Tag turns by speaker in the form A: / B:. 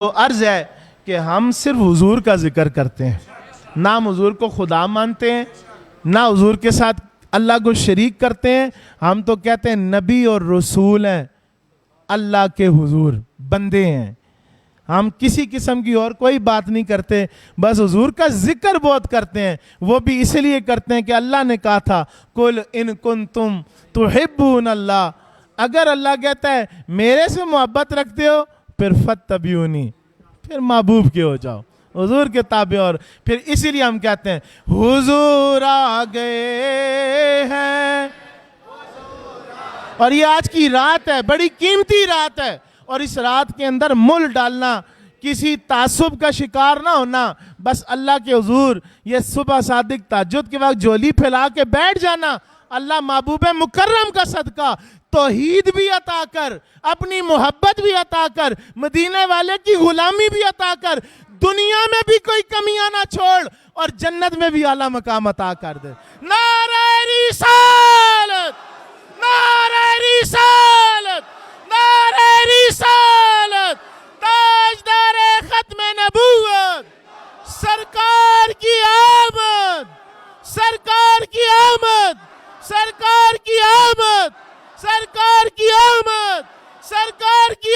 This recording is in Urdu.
A: تو عرض ہے کہ ہم صرف حضور کا ذکر کرتے ہیں، نہ ہم حضور کو خدا مانتے ہیں، نہ حضور کے ساتھ اللہ کو شریک کرتے ہیں. ہم تو کہتے ہیں نبی اور رسول ہیں، اللہ کے حضور بندے ہیں. ہم کسی قسم کی اور کوئی بات نہیں کرتے، بس حضور کا ذکر بہت کرتے ہیں. وہ بھی اس لیے کرتے ہیں کہ اللہ نے کہا تھا قُلْ إِن كُنْتُمْ تُحِبُّونَ اللَّهَ، اگر اللہ کہتا ہے میرے سے محبت رکھتے ہو پھر فَاتَّبِعُونِی، پھر محبوب کے ہو جاؤ، حضور کے تابع. اور پھر اسی لیے ہم کہتے ہیں حضور آ گئے ہیں. اور یہ آج کی رات ہے، بڑی قیمتی رات ہے، اور اس رات کے اندر مل ڈالنا، کسی تعصب کا شکار نہ ہونا، بس اللہ کے حضور یہ صبح صادق تہجد کے وقت جھولی پھیلا کے بیٹھ جانا. اللہ محبوب مکرم کا صدقہ توحید بھی عطا کر، اپنی محبت بھی عطا کر، مدینے والے کی غلامی بھی عطا کر، دنیا میں بھی کوئی کمیاں نہ چھوڑ، اور جنت میں بھی اعلیٰ مقام عطا کر دے. نعرہ رسالت، نعرہ رسالت، نعرہ رسالت، تاجدار ختم نبوت، سرکار کی آمد، سرکار کی آمد، سرکار کی آمد، سرکار کی آمد، سرکار کی